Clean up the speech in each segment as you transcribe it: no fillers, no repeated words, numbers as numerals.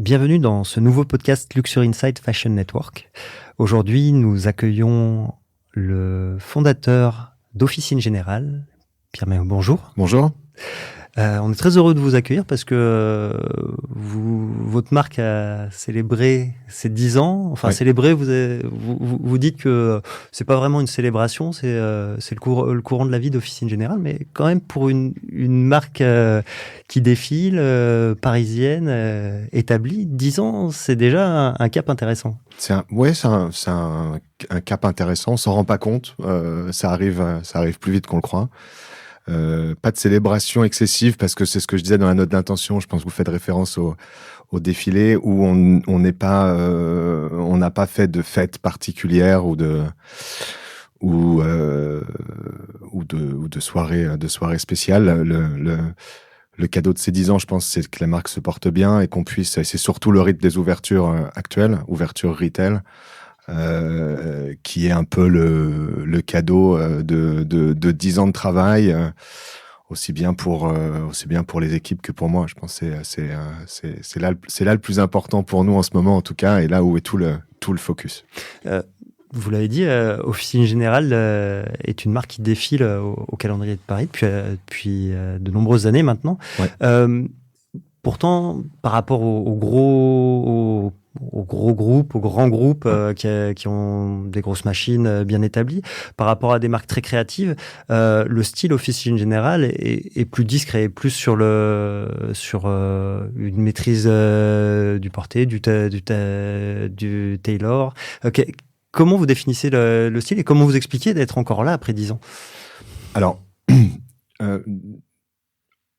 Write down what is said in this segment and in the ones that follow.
Bienvenue dans ce nouveau podcast Luxury Insight Fashion Network. Aujourd'hui, nous accueillons le fondateur d'Officine Générale, Pierre Méo. Bonjour. Bonjour. On est très heureux de vous accueillir parce que votre marque a célébré ses 10 ans. Enfin, Oui. célébré, vous dites que c'est pas vraiment une célébration, c'est le courant de la vie d'Officine Générale, mais quand même pour une marque qui défile, parisienne, établie, 10 ans, c'est déjà un cap intéressant. C'est un cap intéressant. On s'en rend pas compte. Ça arrive plus vite qu'on le croit. Pas de célébration excessive parce que c'est ce que je disais dans la note d'intention. Je pense que vous faites référence au défilé où on n'a pas fait de fête particulière ou de soirée spéciale. Le cadeau de ces 10 ans, je pense, c'est que la marque se porte bien et qu'on puisse, et c'est surtout le rythme des ouvertures actuelles, ouverture retail, qui est un peu le cadeau de 10 ans de travail, aussi bien pour les équipes que pour moi. Je pense que c'est là le plus important pour nous en ce moment, en tout cas, et là où est tout le focus. Vous l'avez dit, Officine Générale est une marque qui défile au calendrier de Paris depuis de nombreuses années maintenant. Ouais. Pourtant, par rapport aux gros groupes, aux grands groupes qui ont des grosses machines bien établies, par rapport à des marques très créatives, le style Officine Générale est plus discret, plus sur une maîtrise du porté, du tailor. Comment vous définissez le style et comment vous expliquez d'être encore là après 10 ans? Alors,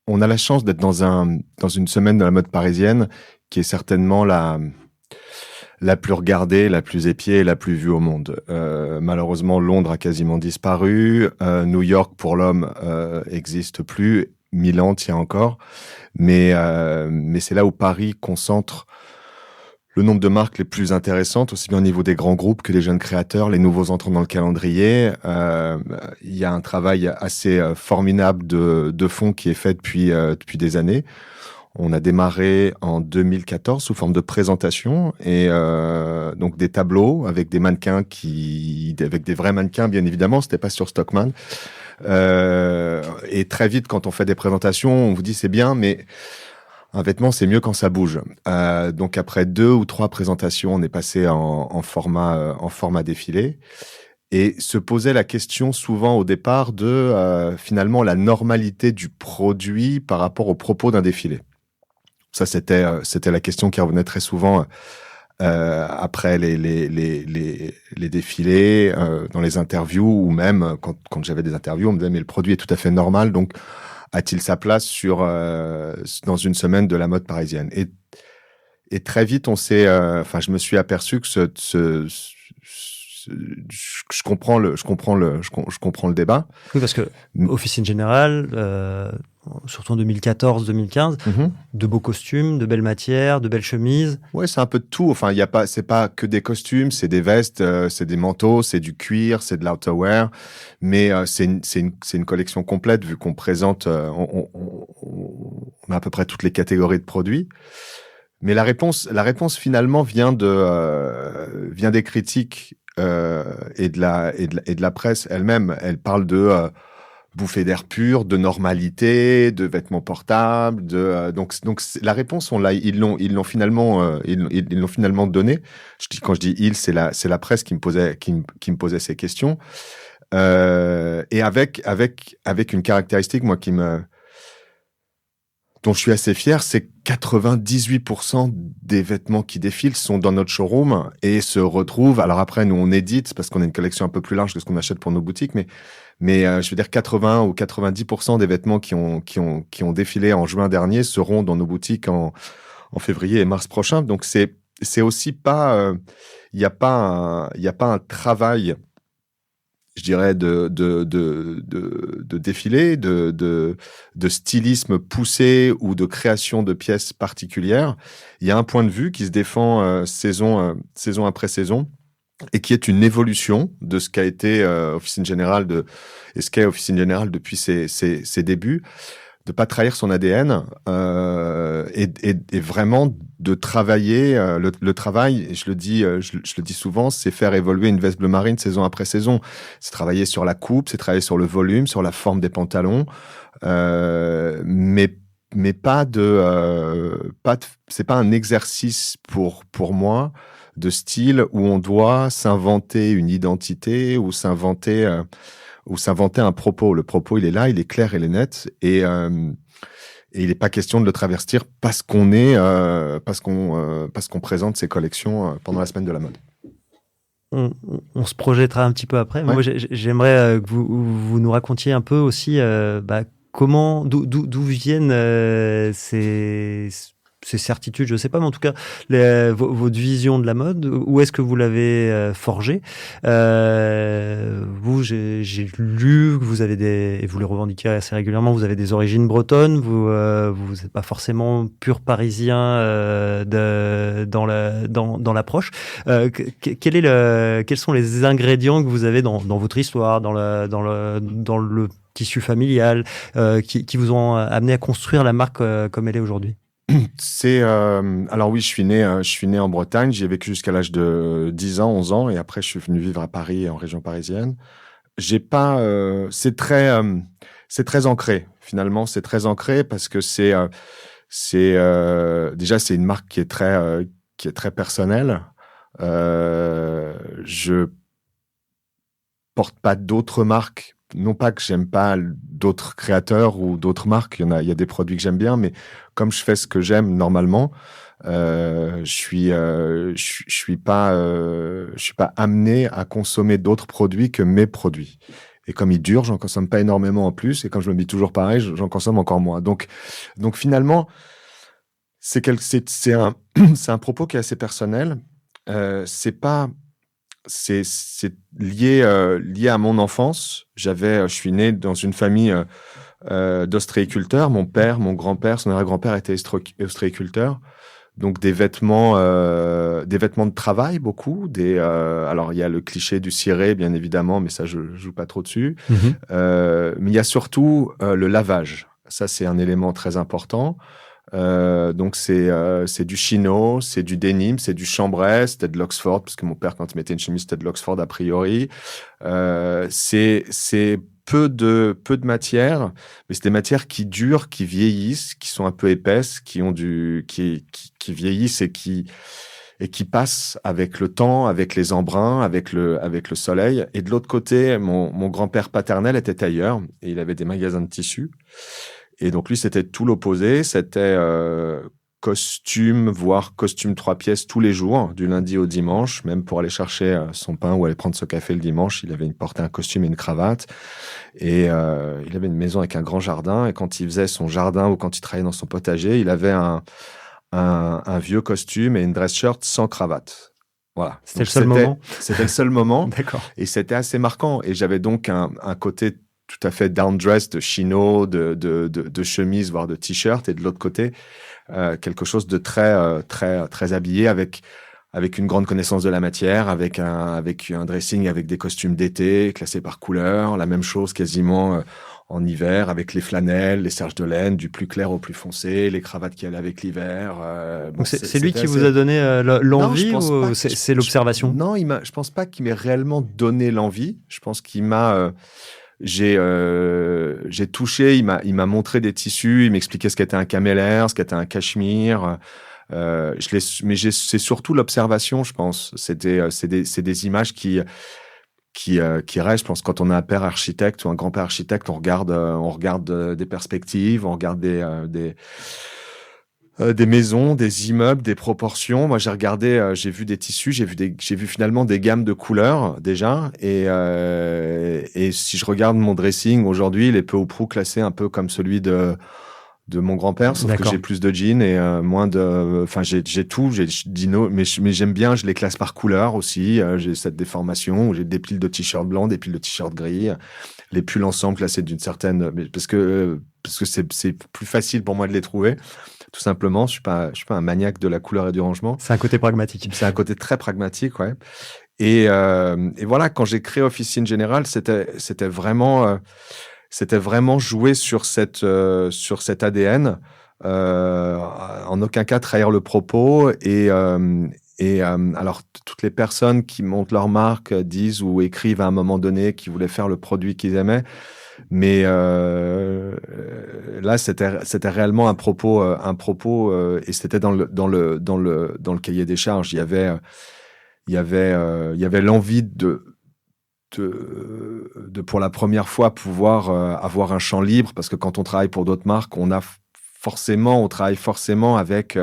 on a la chance d'être dans une semaine de la mode parisienne qui est certainement la plus regardée, la plus épiée et la plus vue au monde. Malheureusement, Londres a quasiment disparu. New York, pour l'homme, existe plus. Milan tient encore. Mais c'est là où Paris concentre le nombre de marques les plus intéressantes, aussi bien au niveau des grands groupes que des jeunes créateurs, les nouveaux entrants dans le calendrier. Il y a un travail assez formidable de fond qui est fait depuis des années. On a démarré en 2014 sous forme de présentation et donc des tableaux avec des mannequins avec des vrais mannequins, bien évidemment. C'était pas sur Stockman. Et très vite, quand on fait des présentations, on vous dit c'est bien, mais un vêtement, c'est mieux quand ça bouge. Donc après 2 ou 3 présentations, on est passé en format défilé et se posait la question souvent au départ de finalement la normalité du produit par rapport aux propos d'un défilé. Ça, c'était la question qui revenait très souvent après les défilés, dans les interviews ou même quand j'avais des interviews, on me disait mais le produit est tout à fait normal, donc a-t-il sa place dans une semaine de la mode parisienne? Et très vite, je me suis aperçu que je comprends le débat. Oui, parce que Officine Générale, surtout en 2014-2015, de beaux costumes, de belles matières, de belles chemises. Ouais, c'est un peu de tout. Enfin, c'est pas que des costumes, c'est des vestes, c'est des manteaux, c'est du cuir, c'est de l'outerwear. Mais c'est une collection complète vu qu'on présente, on a à peu près toutes les catégories de produits. Mais la réponse finalement vient des critiques et de la presse elle-même. Elle parle de bouffée d'air pur, de normalité, de vêtements portables, donc la réponse ils l'ont finalement donné. Quand je dis ils, c'est la presse qui me posait ces questions et avec une caractéristique moi dont je suis assez fier, c'est 98% des vêtements qui défilent sont dans notre showroom et se retrouvent. Alors après, nous, on édite parce qu'on a une collection un peu plus large que ce qu'on achète pour nos boutiques, mais je veux dire 80 ou 90% des vêtements qui ont défilé en juin dernier seront dans nos boutiques en février et mars prochain. Donc c'est aussi pas, il y a pas un travail, je dirais, de défilé, de stylisme poussé ou de création de pièces particulières. Il y a un point de vue qui se défend saison après saison et qui est une évolution de ce qu'a été Officine Générale et ce qu'est Officine Générale depuis ses débuts. pas trahir son ADN et vraiment de travailler le travail. Et je le dis souvent, c'est faire évoluer une veste bleu marine saison après saison. C'est travailler sur la coupe, c'est travailler sur le volume, sur la forme des pantalons, mais c'est pas un exercice pour moi de style où on doit s'inventer une identité ou s'inventer un propos. Le propos, il est là, il est clair, il est net, et il n'est pas question de le travestir parce qu'on présente ses collections pendant la semaine de la mode. On se projettera un petit peu après. Ouais. Moi, j'aimerais que vous nous racontiez un peu aussi d'où viennent ces certitudes, je ne sais pas, mais en tout cas, votre vision de la mode, où est-ce que vous l'avez forgée? Vous, j'ai lu que vous avez et vous les revendiquez assez régulièrement, vous avez des origines bretonnes, vous n'êtes pas forcément pur parisien dans l'approche. Quels sont les ingrédients que vous avez dans votre histoire, dans le tissu familial, qui vous ont amené à construire la marque comme elle est aujourd'hui? Alors oui, je suis né en Bretagne, j'y ai vécu jusqu'à l'âge de 10 ans, 11 ans, et après je suis venu vivre à Paris, en région parisienne. C'est très ancré, finalement, c'est très ancré parce que déjà c'est une marque qui est très personnelle. Je porte pas d'autres marques. Non pas que j'aime pas d'autres créateurs ou d'autres marques, il y a des produits que j'aime bien, mais comme je fais ce que j'aime normalement, je suis pas amené à consommer d'autres produits que mes produits. Et comme ils durent, j'en consomme pas énormément en plus, et comme je me dis toujours pareil, j'en consomme encore moins. Donc finalement, c'est un propos qui est assez personnel. C'est lié à mon enfance. Je suis né dans une famille d'ostréiculteurs. Mon père, mon grand-père, son arrière-grand-père était ostréiculteur. Donc des vêtements de travail, beaucoup. Alors il y a le cliché du ciré, bien évidemment, mais ça je joue pas trop dessus. Mais il y a surtout le lavage. Ça c'est un élément très important. Donc c'est du chino, c'est du denim, c'est du chambray, c'était de l'Oxford parce que mon père quand il mettait une chemise c'était de l'Oxford a priori. C'est peu de matières, mais c'est des matières qui durent, qui vieillissent, qui sont un peu épaisses, qui vieillissent et qui passent avec le temps, avec les embruns, avec le soleil. Et de l'autre côté, mon grand-père paternel était tailleur et il avait des magasins de tissus. Et donc lui, c'était tout l'opposé. C'était costume, voire costume 3 pièces tous les jours, du lundi au dimanche. Même pour aller chercher son pain ou aller prendre ce café le dimanche, il portait un costume et une cravate. Et il avait une maison avec un grand jardin. Et quand il faisait son jardin ou quand il travaillait dans son potager, il avait un vieux costume et une dress shirt sans cravate. Voilà. C'était le seul moment. C'était le seul moment. D'accord. Et c'était assez marquant. Et j'avais donc un côté tout à fait down-dress de chino, de chemise, voire de t-shirt, et de l'autre côté, quelque chose de très habillé avec une grande connaissance de la matière, avec un dressing avec des costumes d'été classés par couleur, la même chose quasiment en hiver avec les flanelles, les serges de laine, du plus clair au plus foncé, les cravates qui allaient avec l'hiver. Donc c'est lui qui vous a donné l'envie ou c'est l'observation? Non, je pense pas qu'il m'ait réellement donné l'envie. Je pense qu'il m'a j'ai touché, il m'a montré des tissus, il m'expliquait ce qu'était un camélaire, ce qu'était un cachemire. Mais c'est surtout l'observation, je pense. C'est des images qui restent. Je pense quand on a un père architecte ou un grand-père architecte, on regarde des perspectives, on regarde des maisons, des immeubles, des proportions. Moi, j'ai vu des tissus, j'ai vu finalement des gammes de couleurs déjà. Et si je regarde mon dressing aujourd'hui, il est peu ou prou classé un peu comme celui de mon grand-père, sauf que j'ai plus de jeans et moins de. Enfin, j'ai tout, j'ai dino, mais j'aime bien. Je les classe par couleur aussi. J'ai cette déformation où j'ai des piles de t-shirts blancs, des piles de t-shirts gris, les pulls ensemble classés d'une certaine. Parce que c'est plus facile pour moi de les trouver. Tout simplement, je suis pas un maniaque de la couleur et du rangement. C'est un côté pragmatique. C'est un côté très pragmatique, ouais. Et voilà, quand j'ai créé Officine Générale, c'était vraiment c'était vraiment jouer sur cet ADN, en aucun cas trahir le propos alors, toutes les personnes qui montent leur marque disent ou écrivent à un moment donné qu'ils voulaient faire le produit qu'ils aimaient. Mais là, c'était réellement un propos, et c'était dans le cahier des charges. Il y avait l'envie de pour la première fois pouvoir avoir un champ libre, parce que quand on travaille pour d'autres marques, on travaille forcément avec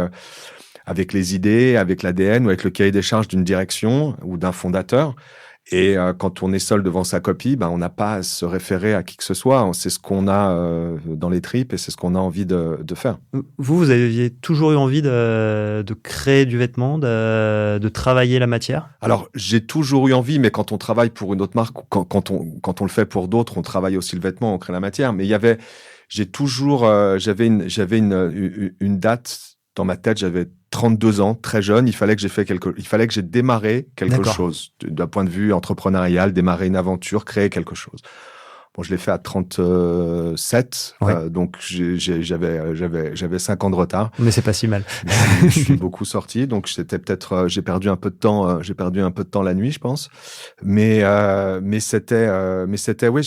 les idées, avec l'ADN ou avec le cahier des charges d'une direction ou d'un fondateur. Et quand on est seul devant sa copie, on n'a pas à se référer à qui que ce soit. C'est ce qu'on a dans les tripes et c'est ce qu'on a envie de faire. Vous aviez toujours eu envie de créer du vêtement, de travailler la matière? Alors, j'ai toujours eu envie, mais quand on travaille pour une autre marque, quand on le fait pour d'autres, on travaille aussi le vêtement, on crée la matière. Mais j'avais une date dans ma tête, j'avais 32 ans, très jeune, il fallait que j'ai démarré quelque chose d'un point de vue entrepreneurial, démarrer une aventure, créer quelque chose. Bon, je l'ai fait à 37, donc j'avais 5 ans de retard. Mais c'est pas si mal. Je suis beaucoup sorti, donc j'ai perdu un peu de temps la nuit, je pense. Mais c'était, oui,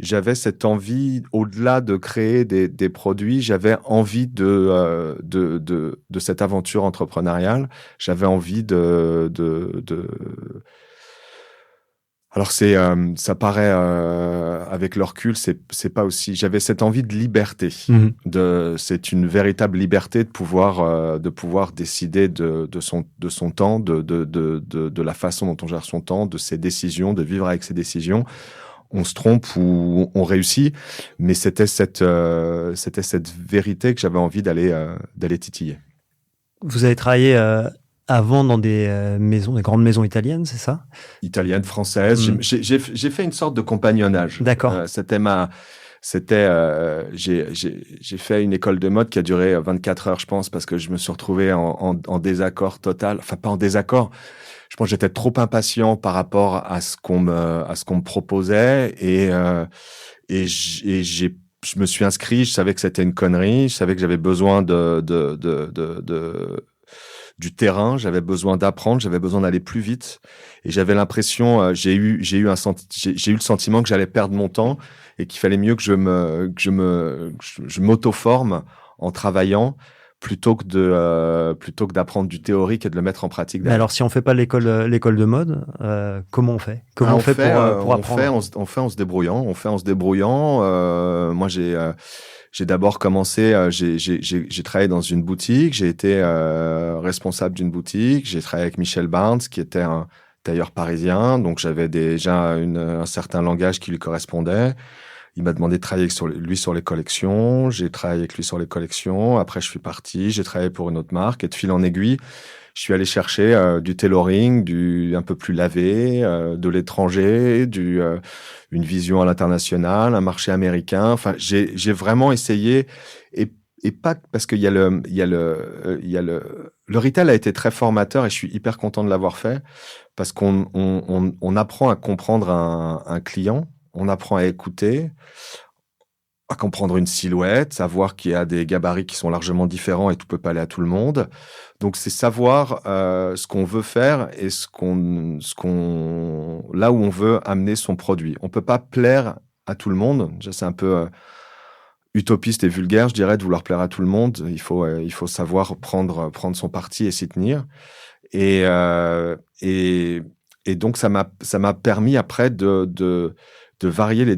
j'avais cette envie, au-delà de créer des produits, j'avais envie de cette aventure entrepreneuriale. J'avais envie Alors ça paraît avec le recul, c'est pas aussi. J'avais cette envie de liberté. C'est une véritable liberté de pouvoir décider de son temps, de la façon dont on gère son temps, de ses décisions, de vivre avec ses décisions. On se trompe ou on réussit, mais c'était cette vérité que j'avais envie d'aller titiller. Vous avez travaillé avant dans des grandes maisons italiennes, c'est ça? Italiennes, françaises. J'ai fait une sorte de compagnonnage. D'accord. J'ai fait une école de mode qui a duré 24 heures, je pense, parce que je me suis retrouvé en désaccord total. Enfin, pas en désaccord. Je pense que j'étais trop impatient par rapport à ce qu'on me proposait et je me suis inscrit. Je savais que c'était une connerie. Je savais que j'avais besoin du terrain. J'avais besoin d'apprendre. J'avais besoin d'aller plus vite. Et j'avais l'impression, j'ai eu le sentiment que j'allais perdre mon temps et qu'il fallait mieux que je m'auto-forme en travaillant, plutôt que d'apprendre du théorique et de le mettre en pratique. Mais alors, si on fait pas l'école de mode, comment on fait? Comment on fait pour apprendre? On fait en se débrouillant. Moi, j'ai d'abord commencé. J'ai travaillé dans une boutique. J'ai été responsable d'une boutique. J'ai travaillé avec Michel Barnes, qui était un tailleur parisien. Donc, j'avais déjà un certain langage qui lui correspondait. Il m'a demandé de travailler lui sur les collections. J'ai travaillé avec lui sur les collections. Après, je suis parti. J'ai travaillé pour une autre marque. Et de fil en aiguille, je suis allé chercher du tailoring, un peu plus lavé, de l'étranger, une vision à l'international, un marché américain. Enfin, j'ai vraiment essayé. Et pas parce qu'il y a le retail a été très formateur et je suis hyper content de l'avoir fait parce qu'on apprend à comprendre un client. On apprend à écouter, à comprendre une silhouette, à voir qu'il y a des gabarits qui sont largement différents et tout peut pas aller à tout le monde. Donc, c'est savoir ce qu'on veut faire et là où on veut amener son produit. On peut pas plaire à tout le monde. Déjà, c'est un peu utopiste et vulgaire, je dirais, de vouloir plaire à tout le monde. Il faut savoir prendre son parti et s'y tenir. Et donc, ça m'a permis après de varier les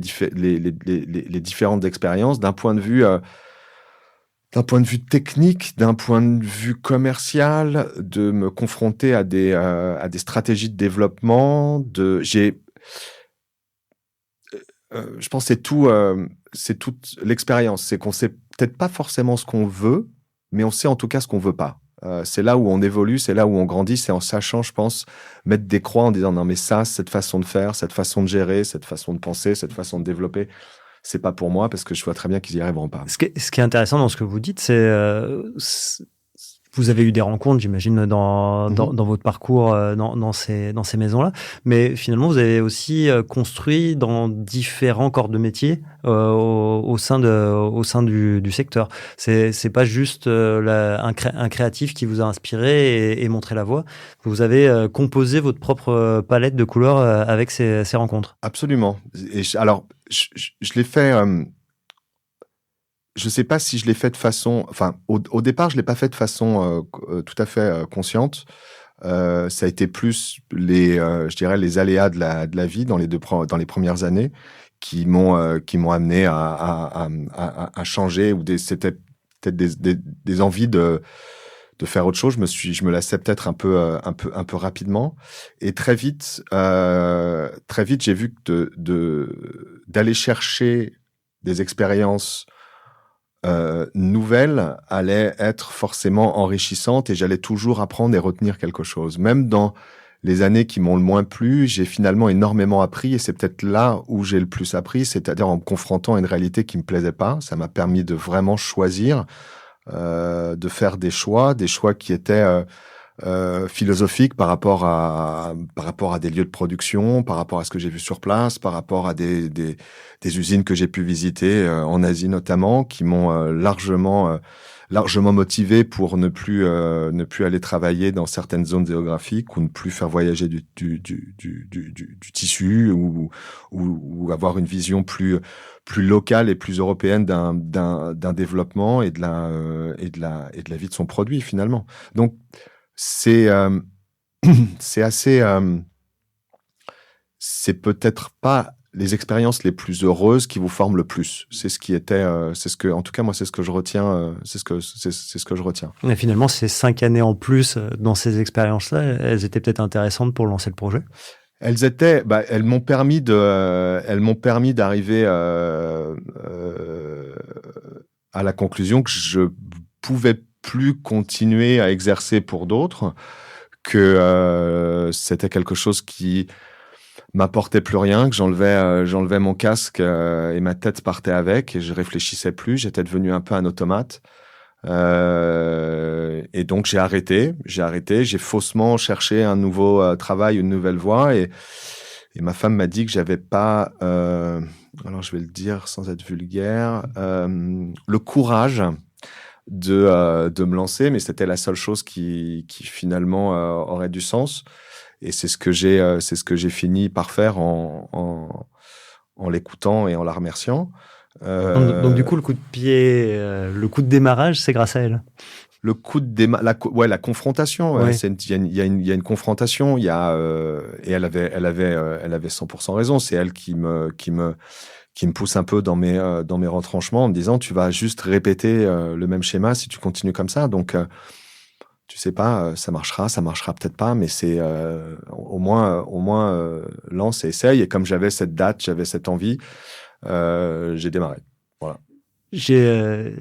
différentes expériences d'un point de vue technique, d'un point de vue commercial, de me confronter à des stratégies de développement. Je pense que c'est toute l'expérience. C'est qu'on sait peut-être pas forcément ce qu'on veut, mais on sait en tout cas ce qu'on veut pas. C'est là où on évolue, c'est là où on grandit, c'est en sachant, je pense, mettre des croix en disant non mais ça, cette façon de faire, cette façon de gérer, cette façon de penser, cette façon de développer, c'est pas pour moi parce que je vois très bien qu'ils y arriveront pas. Ce qui est intéressant dans ce que vous dites, c'est vous avez eu des rencontres, j'imagine, dans votre parcours dans ces maisons-là. Mais finalement, vous avez aussi construit dans différents corps de métier au sein du secteur. C'est pas juste un créatif qui vous a inspiré et montré la voie. Vous avez composé votre propre palette de couleurs avec ces rencontres. Absolument. Et je l'ai fait... je sais pas si je l'ai fait de façon... Enfin, au départ, je l'ai pas fait de façon tout à fait consciente. Ça a été plus je dirais, les aléas de la vie dans les premières années qui m'ont amené à changer, ou c'était peut-être des envies de faire autre chose. Je me lassais peut-être un peu rapidement. Et très vite, j'ai vu que d'aller chercher des expériences nouvelles allait être forcément enrichissante, et j'allais toujours apprendre et retenir quelque chose. Même dans les années qui m'ont le moins plu, j'ai finalement énormément appris, et c'est peut-être là où j'ai le plus appris, c'est-à-dire en me confrontant à une réalité qui me plaisait pas. Ça m'a permis de vraiment choisir, de faire des choix qui étaient philosophiques par rapport à des lieux de production, par rapport à ce que j'ai vu sur place, par rapport à des usines que j'ai pu visiter en Asie notamment, qui m'ont largement motivé pour ne plus aller travailler dans certaines zones géographiques, ou ne plus faire voyager du tissu, ou avoir une vision plus locale et plus européenne d'un développement et de la vie de son produit finalement. Donc c'est assez c'est peut-être pas les expériences les plus heureuses qui vous forment le plus. En tout cas moi, c'est ce que je retiens. C'est ce que je retiens. Et finalement, ces 5 années en plus dans ces expériences-là, elles étaient peut-être intéressantes pour lancer le projet. Elles m'ont permis d'arriver à la conclusion que je pouvais plus continuer à exercer pour d'autres, que c'était quelque chose qui m'apportait plus rien, que j'enlevais mon casque et ma tête partait avec, et je réfléchissais plus, j'étais devenu un peu un automate. Et donc j'ai arrêté, j'ai faussement cherché un nouveau travail, une nouvelle voie, et ma femme m'a dit que j'avais pas, alors je vais le dire sans être vulgaire, le courage de me lancer, mais c'était la seule chose qui finalement aurait du sens. Et c'est ce que j'ai fini par faire en l'écoutant et en la remerciant. Donc du coup, le coup de pied, le coup de démarrage, c'est grâce à elle. Le coup de la confrontation. Ouais. Il y a une confrontation. Et elle avait 100% raison. C'est elle qui me pousse un peu dans mes retranchements, en me disant, tu vas juste répéter le même schéma si tu continues comme ça. Donc tu sais pas, ça marchera peut-être pas, mais c'est au moins lance et essaye. Et comme j'avais cette date, j'avais cette envie, j'ai démarré. Voilà. Je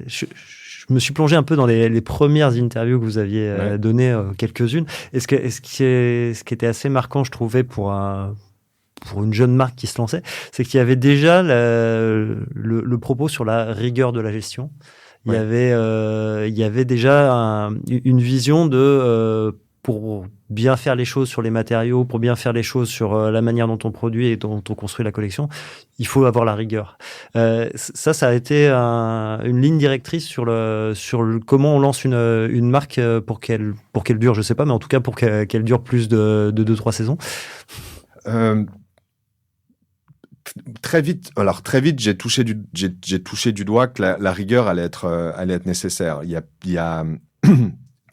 me suis plongé un peu dans les premières interviews que vous aviez données, quelques-unes. Ce qui était assez marquant, je trouvais, pour une jeune marque qui se lançait, c'est qu'il y avait déjà le propos sur la rigueur de la gestion. Il y avait déjà une vision pour bien faire les choses sur les matériaux, pour bien faire les choses sur la manière dont on produit et dont on construit la collection, il faut avoir la rigueur. Ça a été une ligne directrice sur comment on lance une marque pour qu'elle dure, je sais pas, mais en tout cas pour qu'elle dure plus de 2-3 saisons. Très vite, j'ai touché du doigt que la rigueur allait être nécessaire. Il y a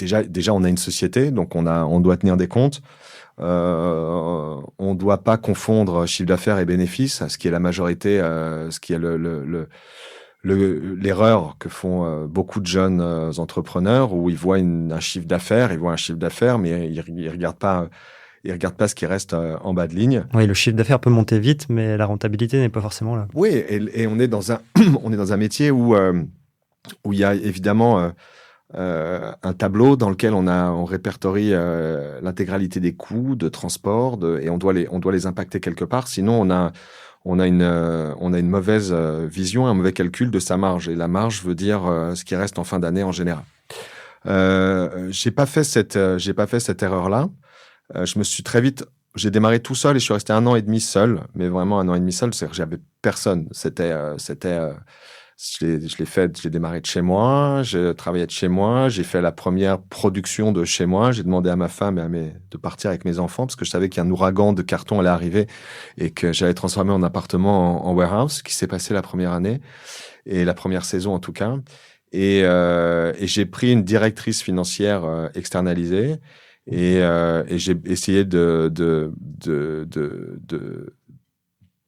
déjà on a une société, donc on doit tenir des comptes. On doit pas confondre chiffre d'affaires et bénéfices, ce qui est la majorité, ce qui est l'erreur que font beaucoup de jeunes entrepreneurs, où ils voient un chiffre d'affaires, mais ils regardent pas ce qui reste en bas de ligne. Oui, le chiffre d'affaires peut monter vite, mais la rentabilité n'est pas forcément là. Oui, et on est dans un métier où il y a évidemment un tableau dans lequel on répertorie l'intégralité des coûts de transport, et on doit les impacter quelque part. Sinon, on a une mauvaise vision, un mauvais calcul de sa marge. Et la marge veut dire ce qui reste en fin d'année en général. J'ai pas fait cette erreur-là. Je me suis très vite, j'ai démarré tout seul et je suis resté 1 an et demi seul, mais vraiment 1 an et demi seul, c'est-à-dire que j'avais personne. J'ai démarré de chez moi, j'ai travaillé de chez moi, j'ai fait la première production de chez moi, j'ai demandé à ma femme et de partir avec mes enfants parce que je savais qu'un ouragan de carton allait arriver et que j'allais transformer mon appartement en warehouse, ce qui s'est passé la première année et la première saison en tout cas. Et j'ai pris une directrice financière externalisée et j'ai essayé de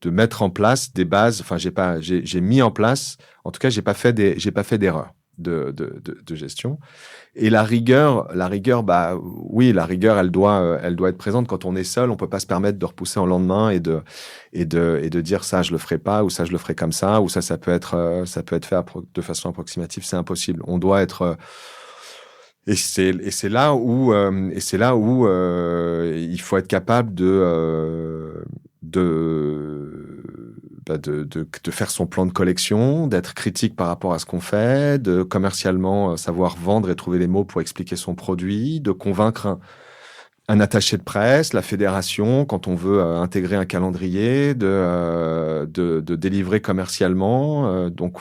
mettre en place des bases. Enfin, j'ai mis en place. En tout cas, j'ai pas fait d'erreur de gestion. Et la rigueur, bah oui, la rigueur, elle doit être présente quand on est seul. On peut pas se permettre de repousser en lendemain et de dire ça je le ferai pas ou ça je le ferai comme ça ou ça peut être fait de façon approximative. C'est impossible. On doit être et c'est là où il faut être capable de faire son plan de collection, d'être critique par rapport à ce qu'on fait, de commercialement savoir vendre et trouver les mots pour expliquer son produit, de convaincre un attaché de presse, la fédération, quand on veut intégrer un calendrier, de délivrer commercialement. Donc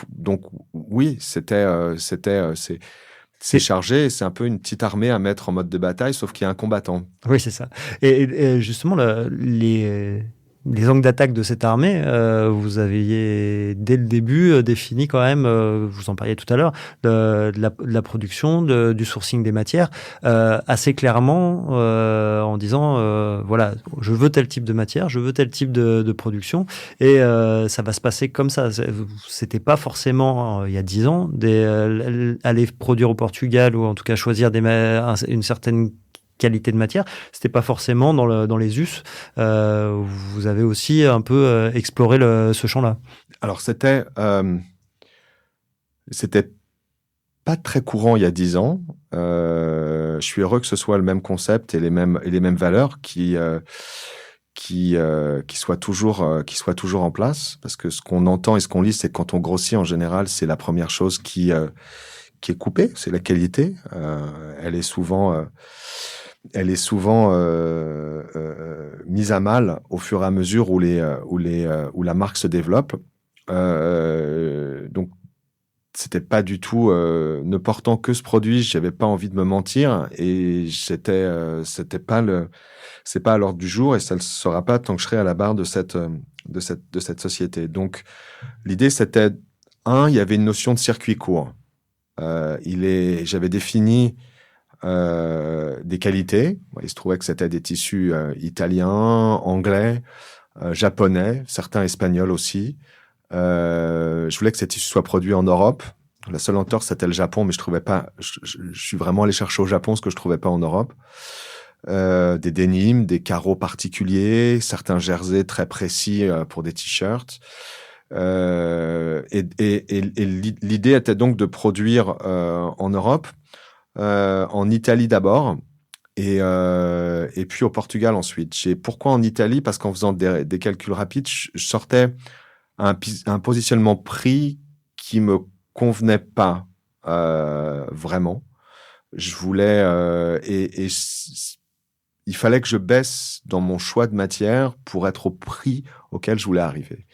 oui, c'est chargé, c'est un peu une petite armée à mettre en mode de bataille, sauf qu'il y a un combattant. Oui, c'est ça. Et justement, les angles d'attaque de cette armée, vous aviez dès le début défini quand même, vous en parliez tout à l'heure, de la production, du sourcing des matières, assez clairement en disant, voilà, je veux tel type de matière, je veux tel type de production, et ça va se passer comme ça. C'était pas forcément, il y a 10 ans, aller produire au Portugal ou en tout cas choisir une certaine qualité de matière, c'était pas forcément dans les us. Vous avez aussi un peu exploré ce champ-là. Alors c'était pas très courant il y a 10 ans. Je suis heureux que ce soit le même concept et les mêmes valeurs qui soient toujours en place, parce que ce qu'on entend et ce qu'on lit, c'est que quand on grossit en général, c'est la première chose qui est coupée, c'est la qualité. Elle est souvent mise à mal au fur et à mesure où la marque se développe. Donc, c'était pas du tout ne portant que ce produit, j'avais pas envie de me mentir et c'est pas à l'ordre du jour et ça le sera pas tant que je serai à la barre de cette société. Donc, l'idée c'était il y avait une notion de circuit court. J'avais défini des qualités. Il se trouvait que c'était des tissus italiens, anglais, japonais, certains espagnols aussi. Je voulais que ces tissus soient produits en Europe. La seule entorse, c'était le Japon, mais je trouvais pas. Je suis vraiment allé chercher au Japon ce que je trouvais pas en Europe. Des dénimes, des carreaux particuliers, certains jerseys très précis pour des t-shirts. Et l'idée était donc de produire en Europe. En Italie d'abord et puis au Portugal ensuite. Pourquoi en Italie? Parce qu'en faisant des calculs rapides, je sortais un positionnement prix qui me convenait pas vraiment. Je voulais il fallait que je baisse dans mon choix de matière pour être au prix auquel je voulais arriver.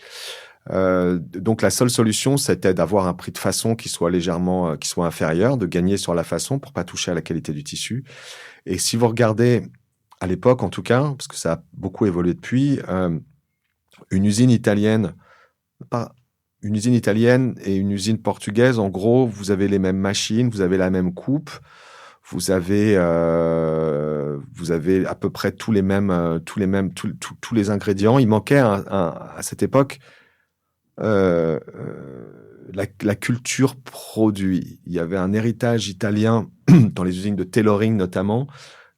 Donc la seule solution, c'était d'avoir un prix de façon qui soit inférieur, de gagner sur la façon pour pas toucher à la qualité du tissu. Et si vous regardez, à l'époque en tout cas, parce que ça a beaucoup évolué depuis, une usine italienne et une usine portugaise, en gros, vous avez les mêmes machines, vous avez la même coupe, vous avez à peu près tous les ingrédients. Il manquait à cette époque la culture produit. Il y avait un héritage italien dans les usines de tailoring notamment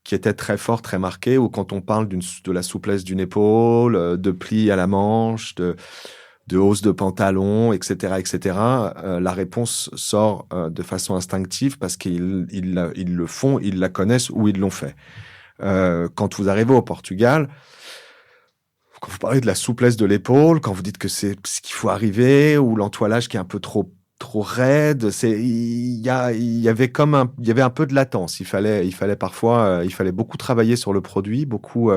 qui était très fort, très marqué, où quand on parle de la souplesse d'une épaule, de plis à la manche, de hausse de pantalon, etc., la réponse sort de façon instinctive parce qu'ils le font, ils la connaissent ou ils l'ont fait. Quand vous arrivez au Portugal, quand vous parlez de la souplesse de l'épaule, quand vous dites que c'est ce qu'il faut arriver, ou l'entoilage qui est un peu trop trop raide. Il y avait un peu de latence. Il fallait parfois, il fallait beaucoup travailler sur le produit, beaucoup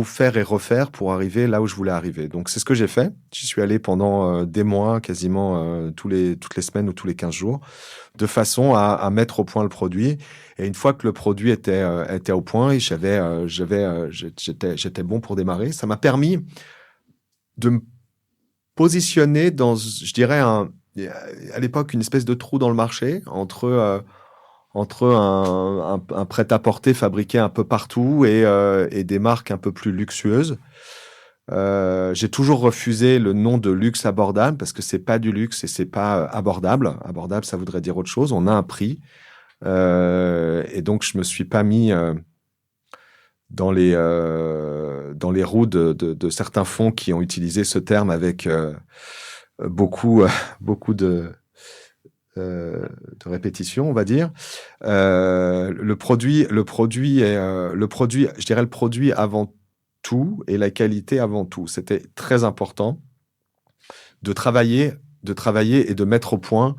faire et refaire pour arriver là où je voulais arriver. Donc, c'est ce que j'ai fait. J'y suis allé pendant des mois, quasiment toutes les semaines ou tous les 15 jours, de façon à mettre au point le produit. Et une fois que le produit était au point et j'étais bon pour démarrer, ça m'a permis de me positionner dans, je dirais, à l'époque, une espèce de trou dans le marché entre un prêt-à-porter fabriqué un peu partout et des marques un peu plus luxueuses. J'ai toujours refusé le nom de luxe abordable parce que c'est pas du luxe et c'est pas abordable. Abordable, ça voudrait dire autre chose. On a un prix. Et donc, je me suis pas mis dans les roues de certains fonds qui ont utilisé ce terme avec beaucoup de répétition, on va dire. Le produit, je dirais le produit avant tout et la qualité avant tout. C'était très important de travailler et de mettre au point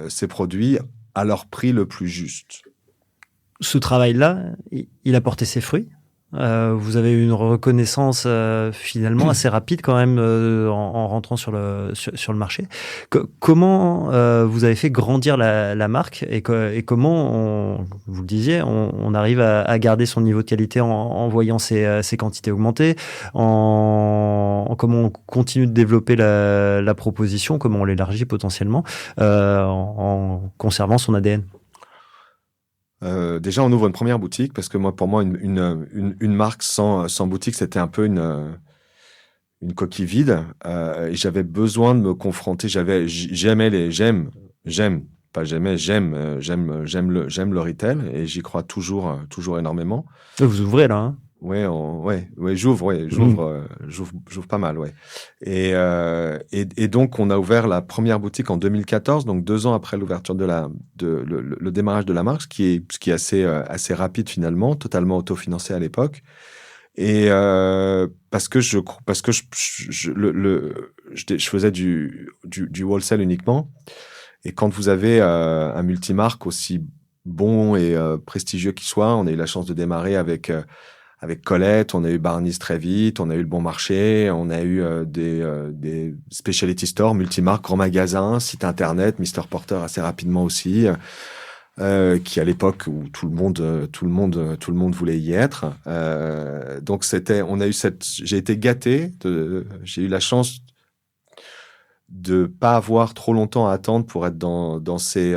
ces produits à leur prix le plus juste. Ce travail-là, il a porté ses fruits. Vous avez eu une reconnaissance finalement assez rapide quand même en rentrant sur le marché. Comment vous avez fait grandir la marque et comment, vous le disiez, on arrive à garder son niveau de qualité en voyant ses quantités augmenter, comment on continue de développer la proposition, comment on l'élargit potentiellement en conservant son ADN. Déjà, on ouvre une première boutique parce que pour moi, une marque sans boutique, c'était un peu une coquille vide. Et j'avais besoin de me confronter. J'aime le retail et j'y crois toujours énormément. Vous ouvrez là, hein? J'ouvre pas mal, ouais. Et donc, on a ouvert la première boutique en 2014, donc 2 ans après l'ouverture le démarrage de la marque, ce qui est assez rapide finalement, totalement autofinancé à l'époque. Et parce que je faisais du wholesale uniquement. Et quand vous avez un multimarque aussi bon et prestigieux qu'il soit, on a eu la chance de démarrer avec Colette, on a eu Barneys très vite, on a eu le Bon Marché, on a eu des specialty stores, multimarques, grands magasins, site internet, Mr Porter assez rapidement aussi, qui à l'époque où tout le monde voulait y être. Donc j'ai été gâté, j'ai eu la chance de pas avoir trop longtemps à attendre pour être dans ces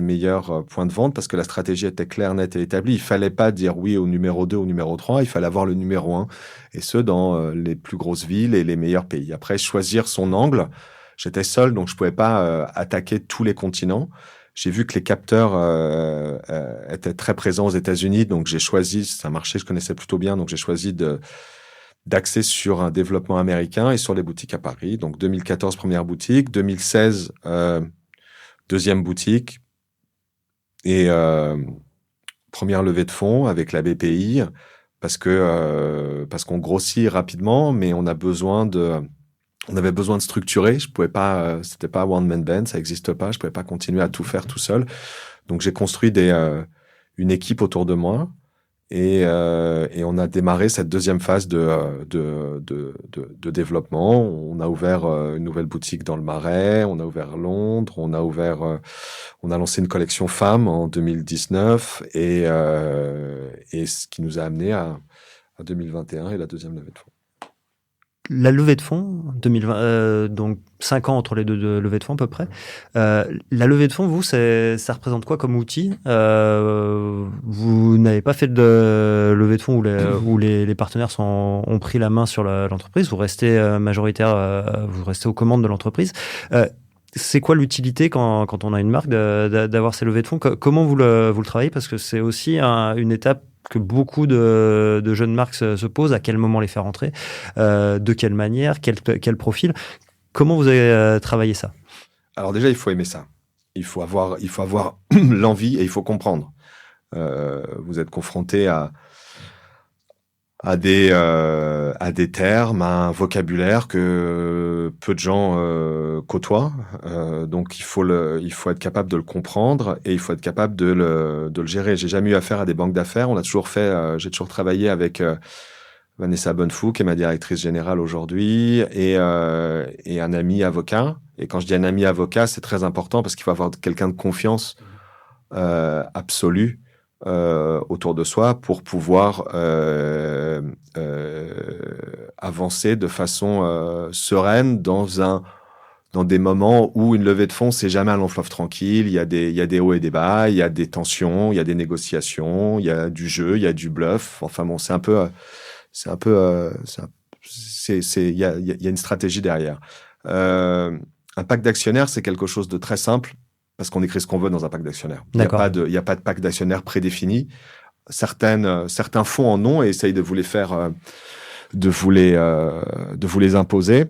meilleurs points de vente parce que la stratégie était claire, nette et établie. Il fallait pas dire oui au numéro 2, au numéro 3, il fallait avoir le numéro 1 et ce dans les plus grosses villes et les meilleurs pays. Après, choisir son angle, j'étais seul donc je pouvais pas attaquer tous les continents. J'ai vu que les capteurs étaient très présents aux États-Unis, donc j'ai choisi, c'est un marché que je connaissais plutôt bien, donc j'ai choisi d'axer sur un développement américain et sur les boutiques à Paris. Donc 2014, première boutique, 2016, deuxième boutique et première levée de fonds avec la BPI parce qu'on grossit rapidement, mais on avait besoin de structurer. Je pouvais pas, c'était pas one man band, ça n'existe pas. Je pouvais pas continuer à tout faire tout seul. Donc j'ai construit une équipe autour de moi. Et on a démarré cette deuxième phase de développement. On a ouvert une nouvelle boutique dans le Marais, on a ouvert Londres, on a lancé une collection femmes en 2019 et ce qui nous a amené à 2021 et la deuxième levée de fonds. La levée de fonds, 2020, donc 5 ans entre les deux levées de fonds à peu près. La levée de fonds, vous, ça représente quoi comme outil? Vous n'avez pas fait de levée de fonds où les partenaires ont pris la main sur l'entreprise. Vous restez majoritaire, vous restez aux commandes de l'entreprise. C'est quoi l'utilité quand on a une marque d'avoir ces levées de fonds? Comment vous le travaillez? Parce que c'est aussi une étape que beaucoup de jeunes marques se posent, à quel moment les faire entrer, de quelle manière, quel profil. Comment vous avez travaillé ça? Alors déjà, il faut aimer ça. Il faut avoir l'envie et il faut comprendre. Vous êtes confronté à à des termes, à un vocabulaire que peu de gens côtoient. Donc il faut être capable de le comprendre et il faut être capable de le gérer. J'ai jamais eu affaire à des banques d'affaires. J'ai toujours travaillé avec Vanessa Bonnefou, qui est ma directrice générale aujourd'hui, et un ami avocat. Et quand je dis un ami avocat, c'est très important parce qu'il faut avoir quelqu'un de confiance absolue autour de soi pour pouvoir avancer de façon sereine dans des moments où une levée de fonds, c'est jamais un long fleuve tranquille. Il y a des hauts et des bas, il y a des tensions, il y a des négociations, il y a du jeu, il y a du bluff. Enfin bon, il y a une stratégie derrière. Un pacte d'actionnaires, c'est quelque chose de très simple parce qu'on écrit ce qu'on veut dans un pacte d'actionnaires. Il n'y a pas de pacte d'actionnaires prédéfini. Certains fonds en ont et essayent de vous les faire, de vous les imposer.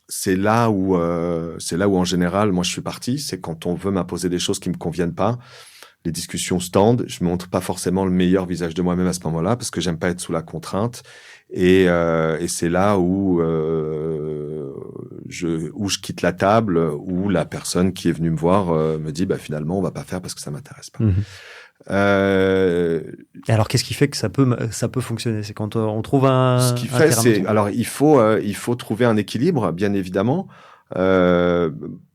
C'est là où en général, moi je suis parti. C'est quand on veut m'imposer des choses qui me conviennent pas. Les discussions se tendent. Je montre pas forcément le meilleur visage de moi-même à ce moment-là parce que j'aime pas être sous la contrainte. Et c'est là où je quitte la table, où la personne qui est venue me voir me dit finalement on va pas faire parce que ça m'intéresse pas. Mmh. Et alors qu'est-ce qui fait que ça peut fonctionner? C'est quand on trouve ce qui fait, c'est alors il faut trouver un équilibre, bien évidemment.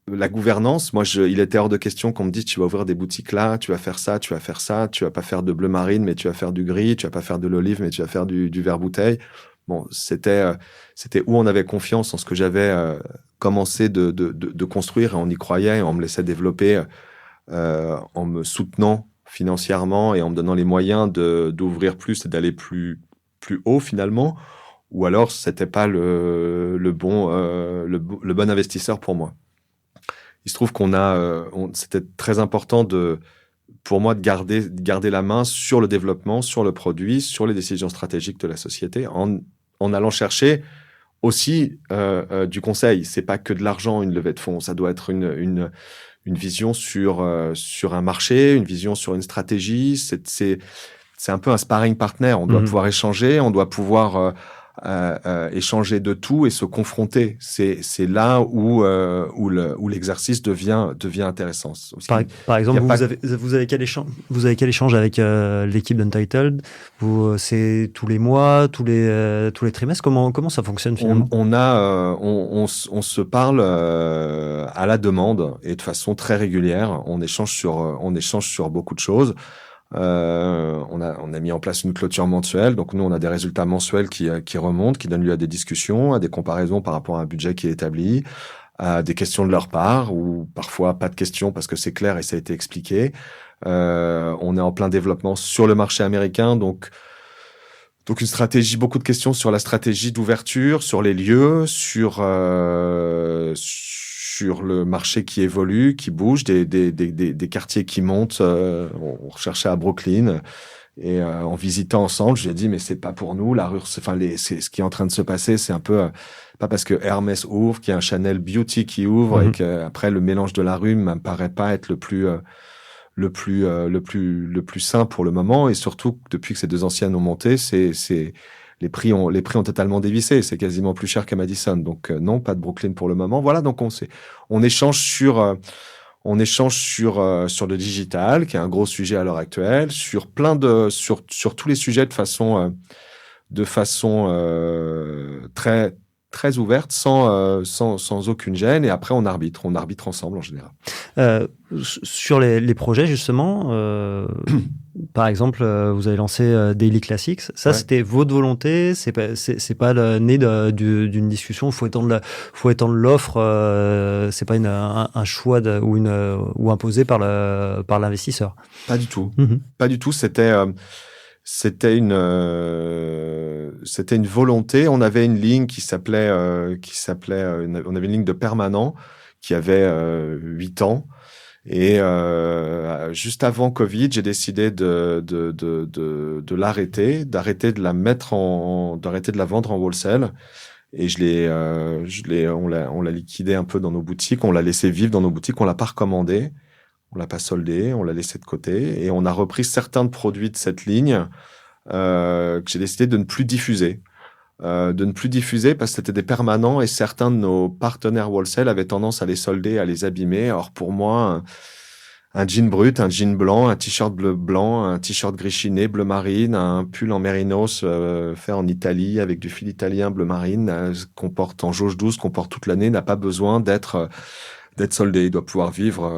La gouvernance, il était hors de question qu'on me dise tu vas ouvrir des boutiques là, tu vas faire ça, tu vas pas faire de bleu marine, mais tu vas faire du gris, tu vas pas faire de l'olive, mais tu vas faire du verre bouteille. Bon, c'était où on avait confiance en ce que j'avais commencé de construire et on y croyait et on me laissait développer en me soutenant financièrement et en me donnant les moyens d'ouvrir plus et d'aller plus haut finalement. Ou alors c'était pas le bon investisseur pour moi. Il se trouve c'était très important pour moi de garder la main sur le développement, sur le produit, sur les décisions stratégiques de la société, en allant chercher aussi du conseil. C'est pas que de l'argent une levée de fonds, ça doit être une vision sur un marché, une vision sur une stratégie. C'est un peu un sparring partner. On doit pouvoir échanger, on doit pouvoir échanger de tout et se confronter. C'est là où l'exercice devient intéressant. Par exemple, vous avez quel échange avec l'équipe d'Untitled? C'est tous les mois, tous les trimestres? Comment ça fonctionne finalement? On se parle à la demande et de façon très régulière. On échange sur beaucoup de choses. On a mis en place une clôture mensuelle. Donc nous, on a des résultats mensuels qui remontent, qui donnent lieu à des discussions, à des comparaisons par rapport à un budget qui est établi, à des questions de leur part ou parfois pas de questions parce que c'est clair et ça a été expliqué. On est en plein développement sur le marché américain, donc une stratégie, beaucoup de questions sur la stratégie d'ouverture, sur les lieux, sur le marché qui évolue, qui bouge, des quartiers qui montent. On recherchait à Brooklyn et en visitant ensemble, je lui ai dit mais c'est pas pour nous la rue. C'est ce qui est en train de se passer, c'est un peu pas parce que Hermès ouvre, qu'il y a un Chanel Beauty qui ouvre et qu'après le mélange de la rue me paraît pas être le plus sain pour le moment et surtout depuis que ces deux anciennes ont monté, les prix ont totalement dévissé. C'est quasiment plus cher qu'à Madison. Donc, non, pas de Brooklyn pour le moment. Voilà. Donc, on échange sur le digital, qui est un gros sujet à l'heure actuelle, sur tous les sujets de façon très, très ouverte, sans aucune gêne. Et après, on arbitre ensemble en général. Sur les projets, justement, par exemple, vous avez lancé Daily Classics. Ça, c'était votre volonté. C'est pas le né d'une discussion. Faut étendre l'offre. C'est pas un choix ou imposé par l'investisseur. Pas du tout. Pas du tout. C'était une volonté. On avait une ligne on avait une ligne de permanent qui avait 8 ans. Et juste avant Covid, j'ai décidé de l'arrêter, d'arrêter de la vendre en wholesale. Et on l'a liquidé un peu dans nos boutiques, on l'a laissé vivre dans nos boutiques, on l'a pas recommandé, on l'a pas soldé, on l'a laissé de côté et on a repris certains produits de cette ligne que j'ai décidé de ne plus diffuser. Parce que c'était des permanents et certains de nos partenaires wholesale avaient tendance à les solder, à les abîmer. Alors pour moi, un jean brut, un jean blanc, un t-shirt bleu blanc, un t-shirt gris chiné bleu marine, un pull en mérinos fait en Italie avec du fil italien bleu marine qu'on porte en jauge 12, qu'on porte toute l'année, n'a pas besoin d'être soldé. Il doit pouvoir vivre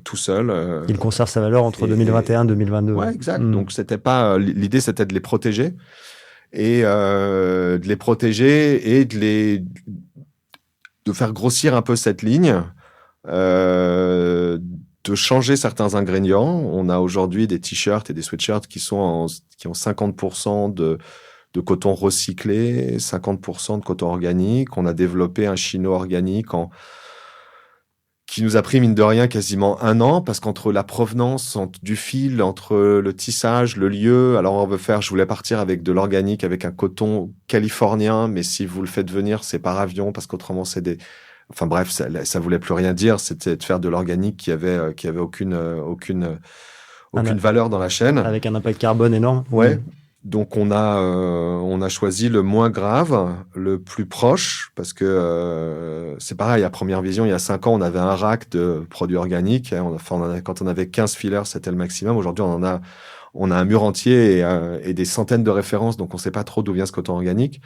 tout seul. Il conserve sa valeur entre 2021 et 2022. Ouais, exact. Donc c'était pas l'idée, c'était de les protéger et de faire grossir un peu cette ligne. De changer certains ingrédients. On a aujourd'hui des t-shirts et des sweatshirts qui ont 50% de coton recyclé, 50% de coton organique. On a développé un chino organique qui nous a pris, mine de rien, quasiment 1 an, parce qu'entre la provenance du fil, entre le tissage, le lieu, alors je voulais partir avec de l'organique, avec un coton californien, mais si vous le faites venir, c'est par avion, parce qu'autrement, enfin bref, ça voulait plus rien dire. C'était de faire de l'organique qui avait aucune valeur dans la chaîne. Avec un impact carbone énorme. Ouais. Donc on a choisi le moins grave, le plus proche, parce que c'est pareil. À première vision, il y a 5 ans, on avait un rack de produits organiques. Quand on avait 15 fillers, c'était le maximum. Aujourd'hui, on a un mur entier et des centaines de références. Donc on sait pas trop d'où vient ce coton organique.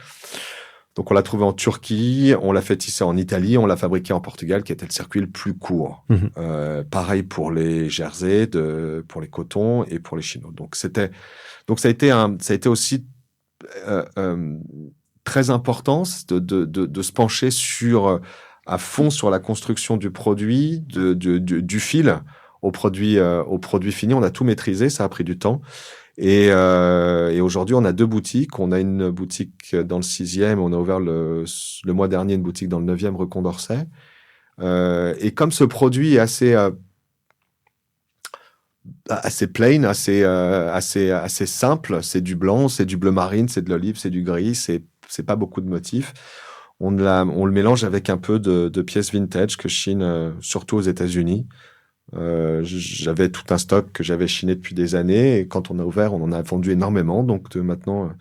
Donc, on l'a trouvé en Turquie, on l'a fait tisser en Italie, on l'a fabriqué en Portugal, qui était le circuit le plus court. Pareil pour les jerseys, pour les cotons et pour les chinos. Donc, ça a été aussi très important de se pencher à fond sur la construction du produit, du fil au produit fini. On a tout maîtrisé, ça a pris du temps. Et aujourd'hui, on a 2 boutiques. On a une boutique dans le 6e. On a ouvert le mois dernier une boutique dans le 9e rue Condorcet. Et comme ce produit est assez plain, assez simple, c'est du blanc, c'est du bleu marine, c'est de l'olive, c'est du gris, c'est pas beaucoup de motifs. On le mélange avec un peu de pièces vintage que je chine surtout aux États-Unis. J'avais tout un stock que j'avais chiné depuis des années et quand on a ouvert, on en a vendu énormément. Donc maintenant,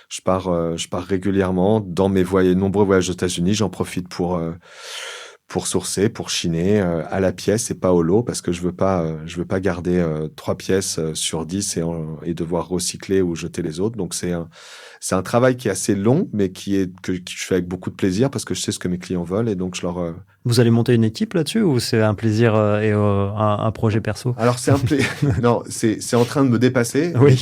je pars régulièrement dans mes nombreux voyages aux États-Unis. J'en profite pour sourcer, pour chiner à la pièce et pas au lot parce que je veux pas garder 3 pièces sur 10 et devoir recycler ou jeter les autres. Donc c'est un travail qui est assez long, mais que je fais avec beaucoup de plaisir parce que je sais ce que mes clients veulent et donc je leur. Vous allez monter une équipe là-dessus ou c'est un plaisir et un projet perso? Alors non, c'est en train de me dépasser. Oui.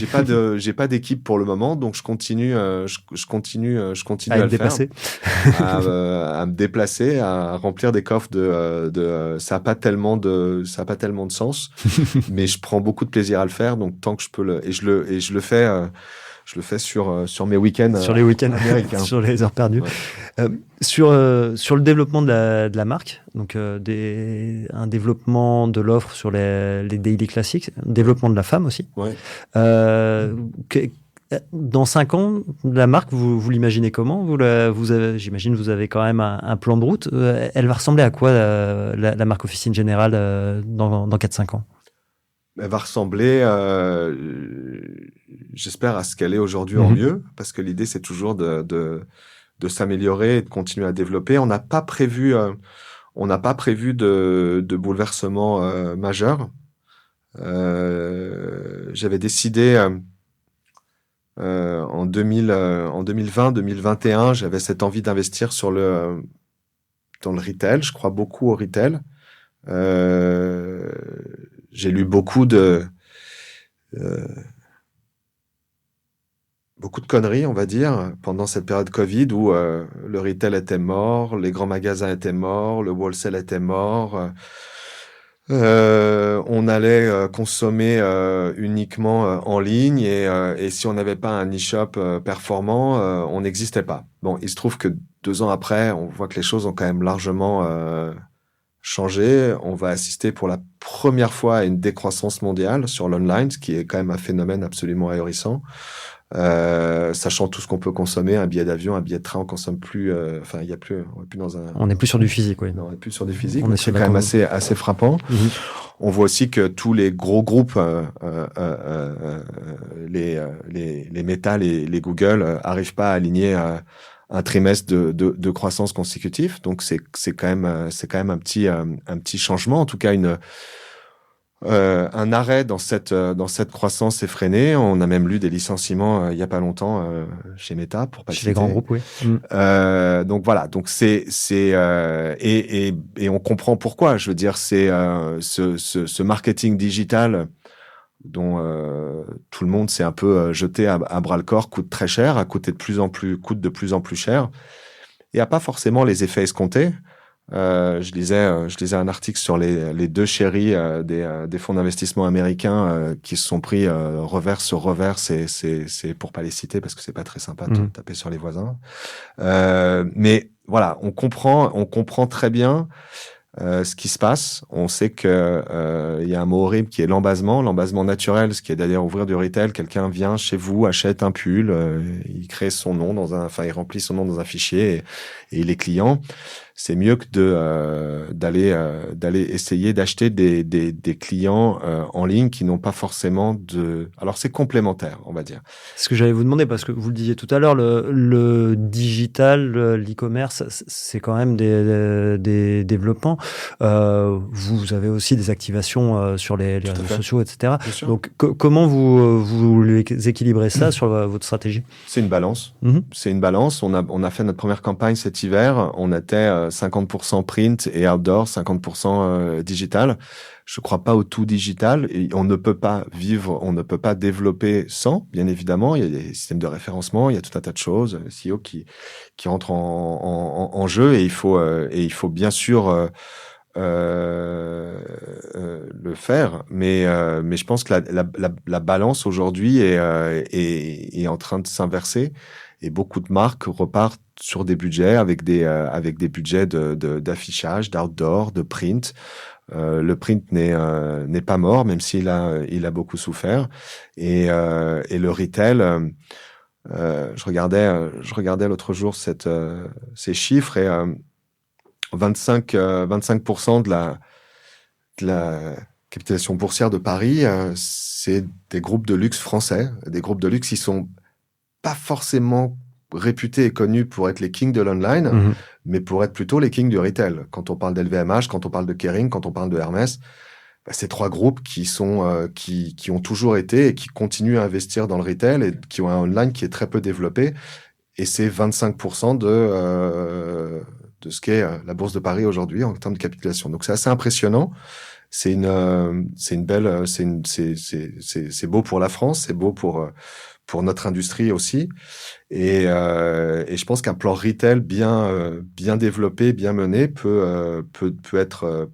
J'ai pas d'équipe pour le moment, donc je continue à le dépasser, à me déplacer, à remplir des coffres ça a pas tellement de sens, mais je prends beaucoup de plaisir à le faire. Donc tant que je peux je le fais. Je le fais sur mes week-ends. Sur les week-ends américains. Sur les heures perdues. Ouais. Sur le développement de la marque, donc un développement de l'offre sur les daily classiques, un développement de la femme aussi. Ouais. Dans 5 ans, la marque, vous l'imaginez comment? J'imagine vous avez quand même un plan de route. Elle va ressembler à quoi la marque Officine Générale dans 4-5 ans? Elle va ressembler, j'espère, à ce qu'elle est aujourd'hui en mieux, parce que l'idée, c'est toujours de s'améliorer et de continuer à développer. On n'a pas prévu de bouleversement majeur. J'avais décidé en 2020-2021, j'avais cette envie d'investir dans le retail. Je crois beaucoup au retail. J'ai lu beaucoup de conneries, on va dire, pendant cette période Covid où le retail était mort, les grands magasins étaient morts, le wholesale était mort. On allait consommer uniquement en ligne et si on n'avait pas un e-shop performant, on n'existait pas. Bon, il se trouve que 2 ans après, on voit que les choses ont quand même largement changer. On va assister pour la première fois à une décroissance mondiale sur l'online, ce qui est quand même un phénomène absolument ahurissant. Sachant tout ce qu'on peut consommer, un billet d'avion, un billet de train, on consomme plus. Enfin, il y a plus. On est plus dans un. On n'est plus sur du physique, oui. Non, on est plus sur du physique. On est C'est quand même assez frappant. On voit aussi que tous les gros groupes, les Meta, les Google, arrivent pas à aligner un trimestre de croissance consécutif. Donc c'est quand même un petit changement, en tout cas un arrêt dans cette croissance effrénée. On a même lu des licenciements il y a pas longtemps chez Meta, pour pas citer. Chez les grands groupes, oui. Donc voilà, donc et on comprend pourquoi. Je veux dire, c'est ce marketing digital dont tout le monde s'est un peu jeté à bras le corps, coûte très cher, coûte de plus en plus cher, et a pas forcément les effets escomptés. Je lisais un article sur les deux chéris des fonds d'investissement américains qui se sont pris revers sur revers. C'est pour pas les citer parce que c'est pas très sympa de taper sur les voisins. Mais voilà, on comprend très bien ce qui se passe. On sait que il y a un mot horrible qui est l'embasement naturel, ce qui est d'ailleurs ouvrir du retail. Quelqu'un vient chez vous, achète un pull, il crée son nom il remplit son nom dans un fichier et il est client. C'est mieux que d'aller essayer d'acheter des clients en ligne qui n'ont pas forcément de. Alors c'est complémentaire, on va dire. Ce que j'allais vous demander, parce que vous le disiez tout à l'heure, le digital, l'e-commerce, c'est quand même des développements. Vous avez aussi des activations sur les réseaux sociaux, etc. Donc comment vous équilibrez ça sur votre stratégie? C'est une balance. C'est une balance. On a fait notre première campagne cet hiver. On était 50% print et outdoor, 50% digital. Je crois pas au tout digital. Et on ne peut pas développer sans, bien évidemment. Il y a des systèmes de référencement, il y a tout un tas de choses, SEO qui rentrent en jeu, et il faut bien sûr le faire. Mais je pense que la balance aujourd'hui est en train de s'inverser. Et beaucoup de marques repartent sur des budgets avec des budgets d'affichage, d'outdoor, de print. Le print n'est pas mort, même s'il a beaucoup souffert. Et le retail, je regardais l'autre jour ces chiffres, et 25% de la capitalisation boursière de Paris, c'est des groupes de luxe français, des groupes de luxe qui sont pas forcément réputés et connus pour être les kings de l'online, mais pour être plutôt les kings du retail. Quand on parle d'LVMH, quand on parle de Kering, quand on parle de Hermès, c'est trois groupes qui ont toujours été et qui continuent à investir dans le retail et qui ont un online qui est très peu développé. Et c'est 25% de ce qu'est la Bourse de Paris aujourd'hui en termes de capitalisation. Donc c'est assez impressionnant. C'est beau pour la France, c'est beau pour notre industrie aussi, et je pense qu'un plan retail bien développé, bien mené peut être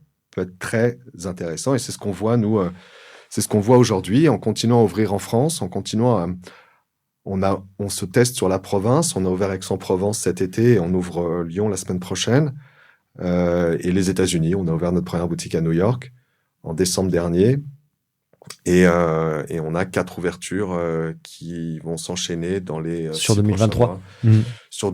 très intéressant, et c'est ce qu'on voit aujourd'hui en continuant à ouvrir en France, en continuant on se teste sur la province, on a ouvert Aix-en-Provence cet été, et on ouvre Lyon la semaine prochaine, et les États-Unis, on a ouvert notre première boutique à New York en décembre dernier. Et on a 4 ouvertures qui vont s'enchaîner dans les sur 2023. Sur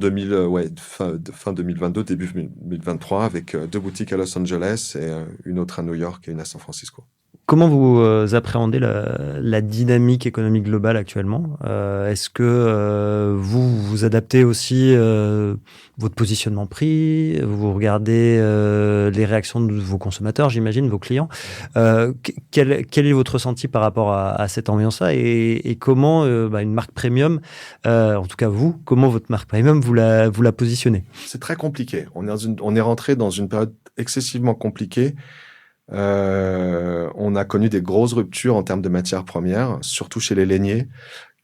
fin 2022, début 2023, avec 2 boutiques à Los Angeles et une autre à New York et une à San Francisco. Comment vous appréhendez la dynamique économique globale actuellement? Est-ce que vous adaptez aussi votre positionnement prix? Vous regardez les réactions de vos consommateurs, j'imagine, vos clients. Quel est votre ressenti par rapport à cette ambiance-là, et comment une marque premium, en tout cas comment votre marque premium vous la positionnez? C'est très compliqué. On est rentré dans une période excessivement compliquée. On a connu des grosses ruptures en termes de matières premières, surtout chez les lainiers,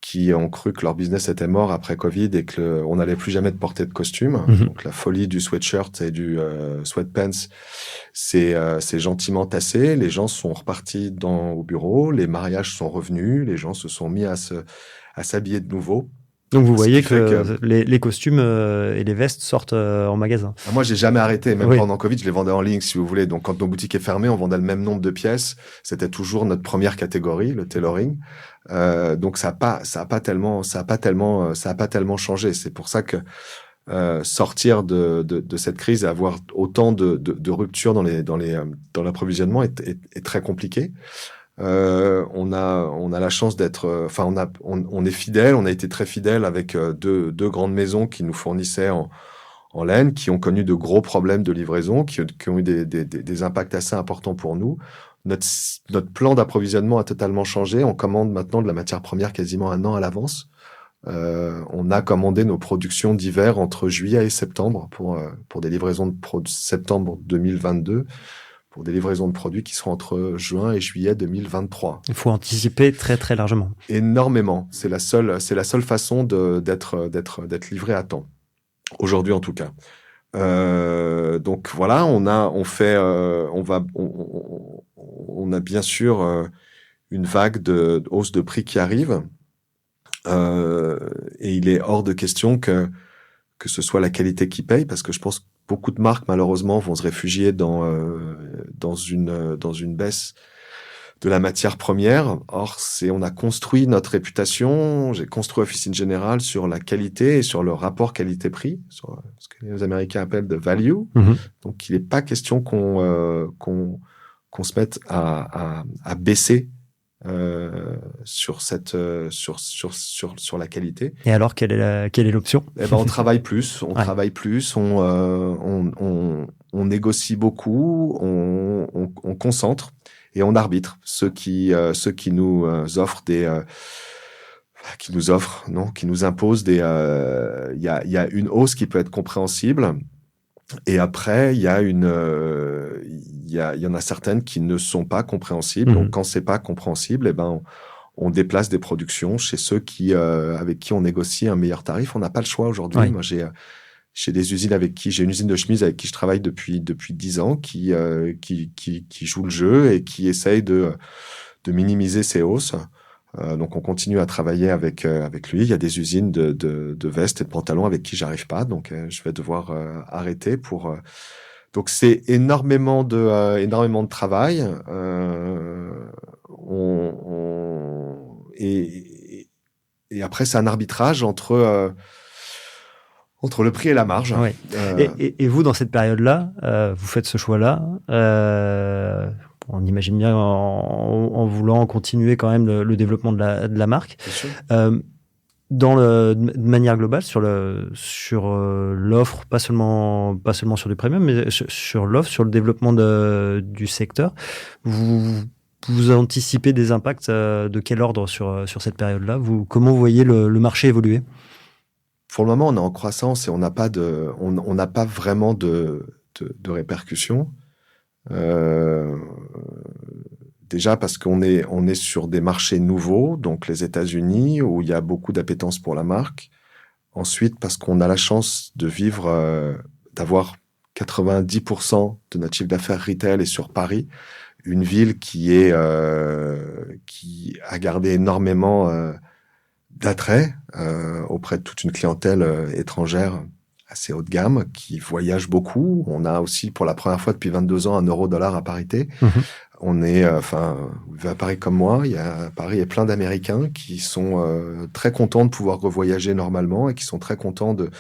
qui ont cru que leur business était mort après Covid et que on n'allait plus jamais de porter de costume. Donc la folie du sweatshirt et du sweatpants, c'est gentiment tassé. Les gens sont repartis au bureau, les mariages sont revenus, les gens se sont mis à s'habiller de nouveau. Donc vous voyez que les costumes et les vestes sortent en magasin. Moi, j'ai jamais arrêté. Même pendant Covid, je les vendais en ligne, si vous voulez. Donc, quand nos boutiques est fermées, on vendait le même nombre de pièces. C'était toujours notre première catégorie, le tailoring. Donc, ça a pas tellement changé. C'est pour ça que sortir de cette crise et avoir autant de ruptures dans l'approvisionnement est très compliqué. On a la chance d'être, on est fidèle, on a été très fidèle avec deux grandes maisons qui nous fournissaient en laine, qui ont connu de gros problèmes de livraison, qui ont eu des impacts assez importants pour nous. Notre plan d'approvisionnement a totalement changé. On commande maintenant de la matière première quasiment un an à l'avance. On a commandé nos productions d'hiver entre juillet et septembre pour des livraisons de septembre 2022. Pour des livraisons de produits qui seront entre juin et juillet 2023. Il faut anticiper très très largement. Énormément. C'est la seule façon d'être livré à temps. Aujourd'hui en tout cas. Donc voilà, on a bien sûr une vague de hausse de prix qui arrive. Et il est hors de question que ce soit la qualité qui paye, parce que je pense que beaucoup de marques, malheureusement, vont se réfugier dans une baisse de la matière première. Or, on a construit notre réputation, j'ai construit Officine Générale sur la qualité et sur le rapport qualité-prix, sur ce que les Américains appellent de value. Mm-hmm. Donc, il n'est pas question qu'on se mette à baisser sur la qualité. Et alors, quelle est l'option? On travaille plus, on négocie beaucoup, on concentre et on arbitre. Ceux qui nous offrent qui nous imposent il y a une hausse qui peut être compréhensible. Et après, il y en a certaines qui ne sont pas compréhensibles. Mmh. Donc, quand c'est pas compréhensible, on déplace des productions chez ceux avec qui on négocie un meilleur tarif. On n'a pas le choix aujourd'hui. Oui. Moi, j'ai des usines j'ai une usine de chemise avec qui je travaille depuis 10 ans, qui joue le jeu et qui essaye de minimiser ces hausses. Donc, on continue à travailler avec lui. Il y a des usines de vestes et de pantalons avec qui j'arrive pas. Donc, je vais devoir arrêter pour. Donc, c'est énormément de travail. Et après, c'est un arbitrage entre le prix et la marge. Oui. Et vous, dans cette période-là, vous faites ce choix-là. On imagine bien en voulant continuer quand même le développement de la marque. De manière globale, sur l'offre, pas seulement sur du premium, mais sur l'offre, sur le développement du secteur, vous anticipez des impacts de quel ordre sur cette période-là? Comment vous voyez le marché évoluer? Pour le moment, on est en croissance et on n'a pas vraiment de répercussions. Déjà parce qu'on est sur des marchés nouveaux, donc les États-Unis, où il y a beaucoup d'appétence pour la marque. Ensuite, parce qu'on a la chance de d'avoir 90% de notre chiffre d'affaires retail est sur Paris, une ville qui a gardé énormément d'attrait auprès de toute une clientèle étrangère assez haut de gamme, qui voyage beaucoup. On a aussi, pour la première fois depuis 22 ans, un euro-dollar à parité. Mmh. On est, vous vivez à Paris comme moi, Paris est plein d'Américains qui sont très contents de pouvoir revoyager normalement et qui sont très contents de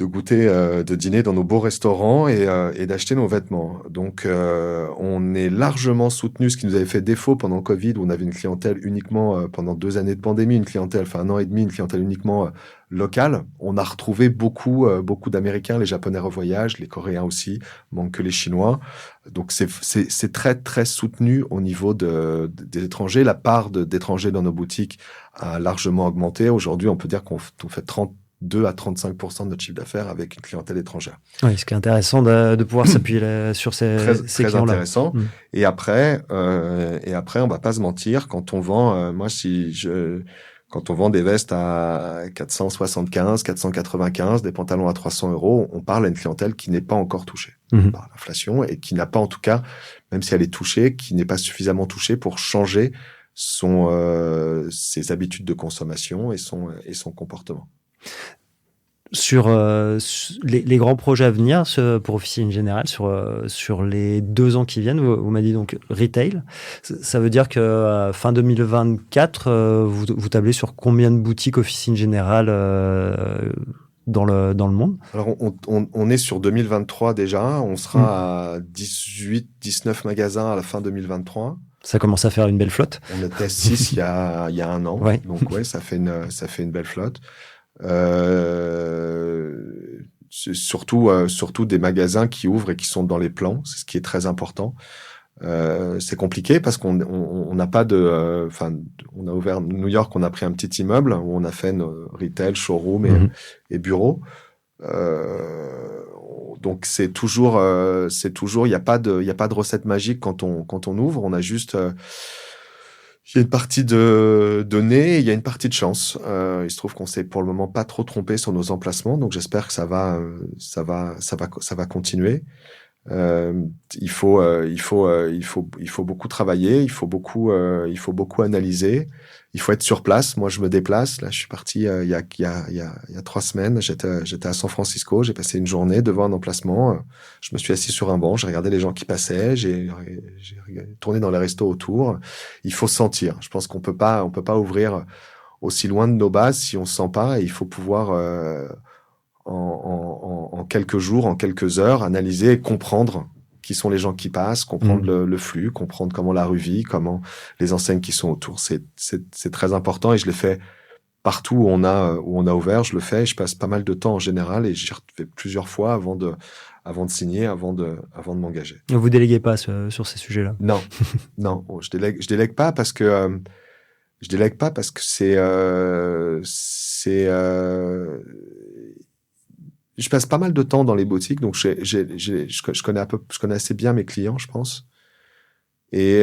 goûter, de dîner dans nos beaux restaurants et d'acheter nos vêtements. Donc, on est largement soutenu, ce qui nous avait fait défaut pendant le Covid, où on avait une clientèle uniquement, pendant 2 années de pandémie, un an et demi, une clientèle uniquement locale. On a retrouvé beaucoup d'Américains, les Japonais revoyagent, les Coréens aussi, manque que les Chinois. Donc, c'est très, très soutenu au niveau des étrangers. La part d'étrangers dans nos boutiques a largement augmenté. Aujourd'hui, on peut dire qu'on fait 32 à 35% de notre chiffre d'affaires avec une clientèle étrangère. Oui, ce qui est intéressant de pouvoir s'appuyer sur ces clients-là. Très intéressant. Et après, on va pas se mentir, quand on vend, quand on vend des vestes à 475, 495, des pantalons à 300 €, on parle à une clientèle qui n'est pas encore touchée par l'inflation et qui n'a pas, en tout cas, même si elle est touchée, qui n'est pas suffisamment touchée pour changer son ses habitudes de consommation et son comportement. Sur les grands projets à venir pour Officine Générale, sur les 2 ans qui viennent, vous m'avez dit donc retail. Ça veut dire que fin 2024, vous tablez sur combien de boutiques Officine Générale dans le monde? Alors, on est sur 2023 déjà. On sera à 18-19 magasins à la fin 2023. Ça commence à faire une belle flotte. On était 6 il y a 1 an. Ouais. Donc, ouais, ça fait une belle flotte. Surtout des magasins qui ouvrent et qui sont dans les plans. C'est ce qui est très important. C'est compliqué parce qu'on n'a pas de, on a ouvert New York, on a pris un petit immeuble où on a fait nos retail, showroom et bureau. Donc c'est toujours, il n'y a pas de recette magique quand on ouvre. On a juste, il y a une partie de nez, il y a une partie de chance. Il se trouve qu'on s'est pour le moment pas trop trompé sur nos emplacements, donc j'espère que ça va continuer. Il faut beaucoup travailler, il faut beaucoup analyser, il faut être sur place. Moi, je me déplace. Là, je suis parti il y a 3 semaines. J'étais à San Francisco. J'ai passé une journée devant un emplacement. Je me suis assis sur un banc. J'ai regardé les gens qui passaient. J'ai tourné dans les restos autour. Il faut sentir. Je pense qu'on peut pas ouvrir aussi loin de nos bases si on se sent pas. Et il faut pouvoir en quelques jours, en quelques heures, analyser et comprendre qui sont les gens qui passent, comprendre le flux, comprendre comment la rue vit, comment les enseignes qui sont autour. C'est très important et je l'ai fait partout où on a ouvert. Je le fais et je passe pas mal de temps en général et j'y refais plusieurs fois avant de signer, avant de m'engager. Vous déléguez pas sur ces sujets-là? Non, non, je délégue pas parce que je passe pas mal de temps dans les boutiques, donc je connais assez bien mes clients, je pense. Et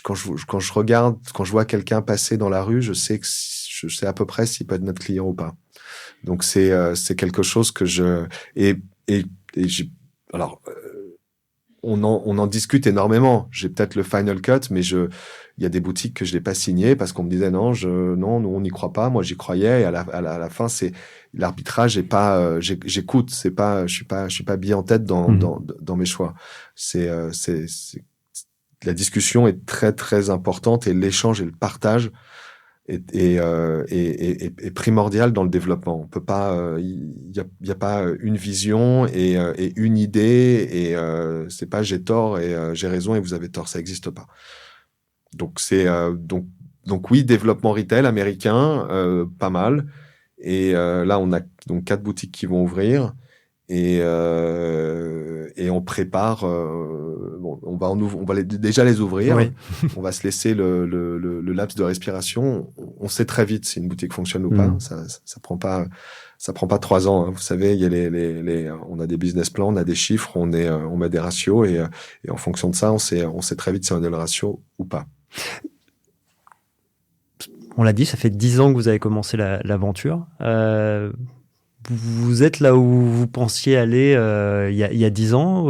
quand je vois quelqu'un passer dans la rue, je sais à peu près s'il peut être notre client ou pas. Donc c'est quelque chose que on en discute énormément. J'ai peut-être le final cut, mais il y a des boutiques que je n'ai pas signées parce qu'on me disait non, nous on n'y croit pas. Moi j'y croyais et à la fin c'est l'arbitrage est pas, j'écoute, c'est pas, je suis pas bien en tête dans mes choix. La discussion est très très importante et l'échange et le partage est primordial dans le développement. On peut pas, il y a pas une vision et une idée et c'est pas j'ai tort et j'ai raison et vous avez tort, ça n'existe pas. Donc donc oui, développement retail américain, pas mal. Et là on a donc 4 boutiques qui vont ouvrir et on prépare. On va déjà les ouvrir. Oui. On va se laisser le laps de respiration. On sait très vite si une boutique fonctionne ou pas. Ça prend pas 3 ans. Hein. Vous savez, il y a on a des business plans, on a des chiffres, on met des ratios et en fonction de ça, on sait très vite si on a le ratio ou pas. On l'a dit, ça fait 10 ans que vous avez commencé l'aventure. Vous êtes là où vous pensiez aller il y a 10 ans.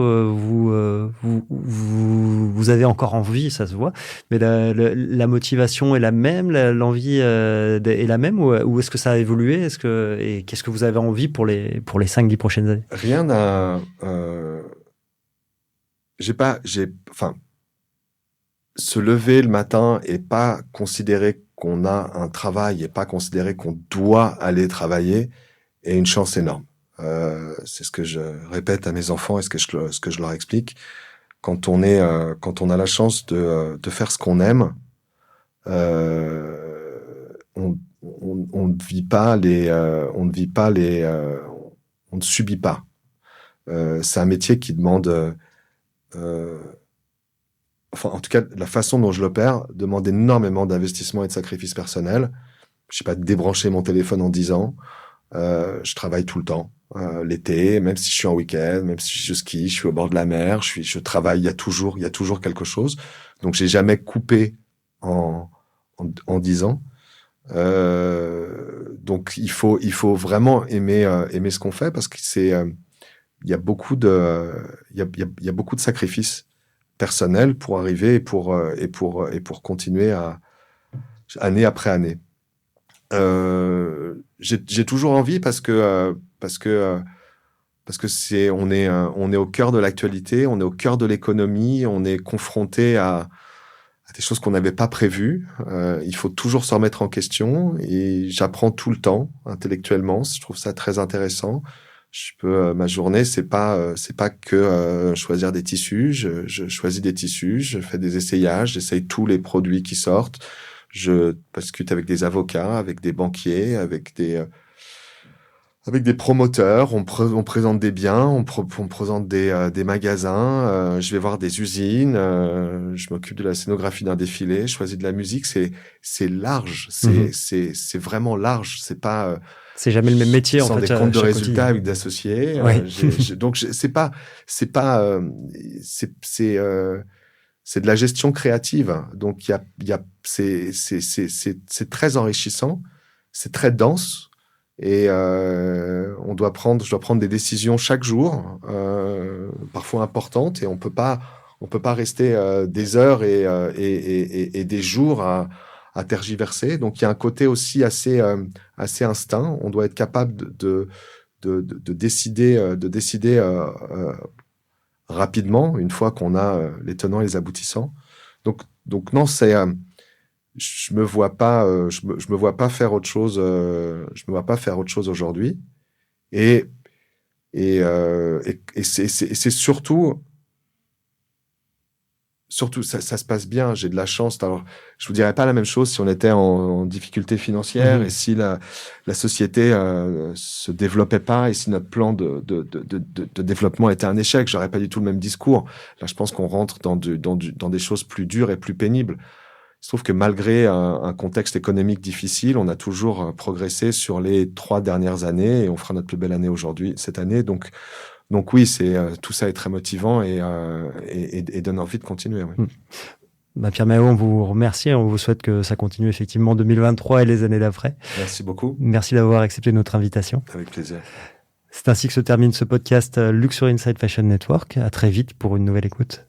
Vous avez encore envie, ça se voit. Mais la motivation est la même, l'envie est la même, ou est-ce que ça a évolué? Et qu'est-ce que vous avez envie pour les 5-10 prochaines années? Rien n'a. Se lever le matin et pas considérer qu'on a un travail et pas considérer qu'on doit aller travailler est une chance énorme. C'est ce que je répète à mes enfants et ce que je leur explique. Quand on a la chance de faire ce qu'on aime, on ne vit pas on ne subit pas. C'est un métier qui demande, en tout cas, la façon dont je l'opère demande énormément d'investissement et de sacrifices personnels. Je sais pas, débrancher mon téléphone en 10 ans. Je travaille tout le temps. L'été, même si je suis en week-end, même si je skie, je suis au bord de la mer, je travaille, il y a toujours quelque chose. Donc, j'ai jamais coupé en 10 ans. Donc, il faut vraiment aimer ce qu'on fait parce que il y a beaucoup de sacrifices personnel pour arriver et pour continuer année après année. J'ai toujours envie parce que on est au cœur de l'actualité, on est au cœur de l'économie, on est confronté à des choses qu'on n'avait pas prévues. Il faut toujours se remettre en question et j'apprends tout le temps intellectuellement. Je trouve ça très intéressant. Ma journée, c'est pas que choisir des tissus. Je choisis des tissus, je fais des essayages, j'essaye tous les produits qui sortent. Je discute avec des avocats, avec des banquiers, avec des promoteurs. On présente des biens, on présente des magasins. Je vais voir des usines. Je m'occupe de la scénographie d'un défilé. Je choisis de la musique. C'est large. C'est vraiment large. C'est pas c'est jamais le même métier, en fait. Sans des comptes de résultats avec des associés. Ouais. Donc, c'est de la gestion créative. Donc, c'est très enrichissant. C'est très dense. Et je dois prendre des décisions chaque jour, parfois importantes. Et on peut pas rester des heures et des jours à tergiverser. Donc, il y a un côté aussi assez instinct. On doit être capable de décider rapidement, une fois qu'on a les tenants et les aboutissants. Donc non, je me vois pas faire autre chose. Je me vois pas faire autre chose aujourd'hui. Et c'est surtout ça se passe bien, j'ai de la chance. Alors, je vous dirais pas la même chose si on était en difficulté financière et si la société se développait pas et si notre plan de développement était un échec. J'aurais pas du tout le même discours. Là, je pense qu'on rentre dans des choses plus dures et plus pénibles. Il se trouve que malgré un contexte économique difficile, on a toujours progressé sur les 3 dernières années et on fera notre plus belle année cette année. Donc oui, tout ça est très motivant et donne envie de continuer. Oui. Pierre Mahot, on vous remercie et on vous souhaite que ça continue effectivement en 2023 et les années d'après. Merci beaucoup. Merci d'avoir accepté notre invitation. Avec plaisir. C'est ainsi que se termine ce podcast Luxury Inside Fashion Network. À très vite pour une nouvelle écoute.